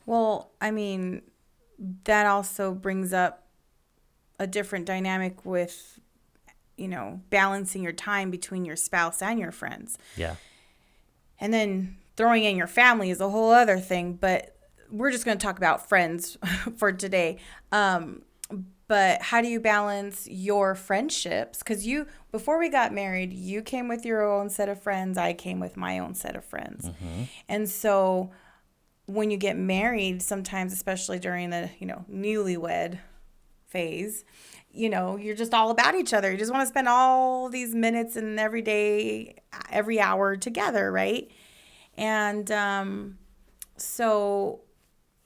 Well, I mean, that also brings up a different dynamic with, balancing your time between your spouse and your friends. Yeah. And then throwing in your family is a whole other thing, but we're just going to talk about friends for today. But how do you balance your friendships? Because before we got married, you came with your own set of friends. I came with my own set of friends. Mm-hmm. And so when you get married, sometimes, especially during the, newlywed phase, you're just all about each other. You just want to spend all these minutes and every day, every hour together, right? And so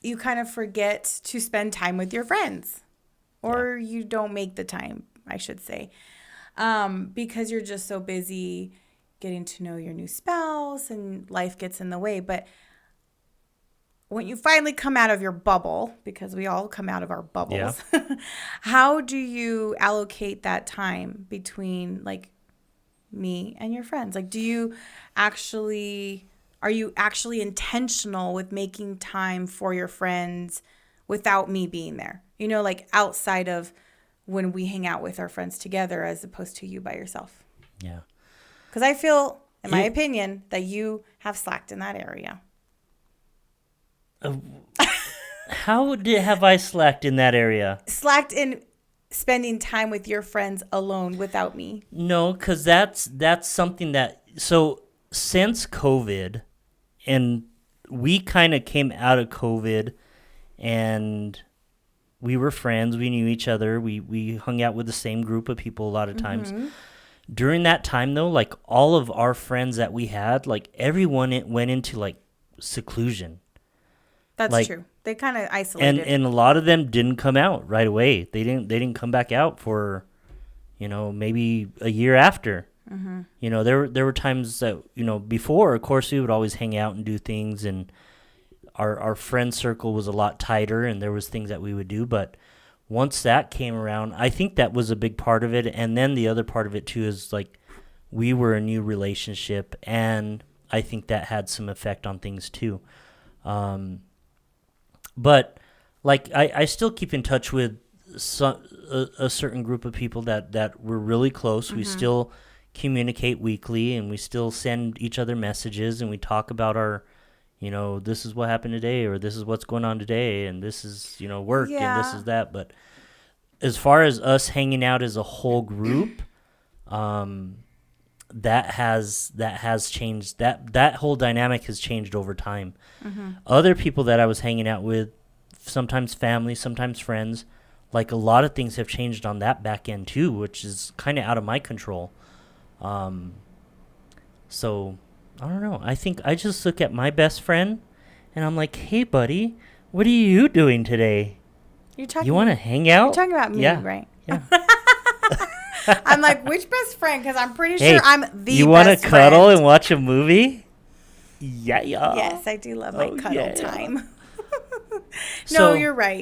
you kind of forget to spend time with your friends, or you don't make the time, I should say, because you're just so busy getting to know your new spouse and life gets in the way. But when you finally come out of your bubble, because we all come out of our bubbles, how do you allocate that time between like me and your friends? Like, are you actually intentional with making time for your friends without me being there? Like outside of when we hang out with our friends together as opposed to you by yourself. Yeah. Because I feel, in my opinion, that you have slacked in that area. Have I slacked in that area? Slacked in spending time with your friends alone without me. No, because that's something that, so since COVID, and we kind of came out of COVID, and we were friends, we knew each other, we hung out with the same group of people a lot of times. Mm-hmm. During that time, though, like all of our friends that we had, like everyone went into like seclusion. That's true. They kind of isolated. And a lot of them didn't come out right away. They didn't come back out for, maybe a year after. Mm-hmm. There were times that, before, of course, we would always hang out and do things, and our friend circle was a lot tighter, and there was things that we would do. But once that came around, I think that was a big part of it. And then the other part of it too is like we were a new relationship, and I think that had some effect on things too. But like I still keep in touch with a certain group of people that we're really close. Mm-hmm. We still communicate weekly, and we still send each other messages, and we talk about our, this is what happened today, or this is what's going on today, and this is, work, and this is that. But as far as us hanging out as a whole group, that has changed. That whole dynamic has changed over time. Mm-hmm. Other people that I was hanging out with, sometimes family, sometimes friends, like a lot of things have changed on that back end too, which is kind of out of my control. So I don't know. I think I just look at my best friend and I'm like, hey buddy, what are you doing today? You want to hang out? You're talking about me, right? Yeah. I'm like, which best friend? Because I'm pretty sure I'm the best friend. You want to cuddle and watch a movie? Yeah. Yes, I do love my cuddle time. No, So, you're right.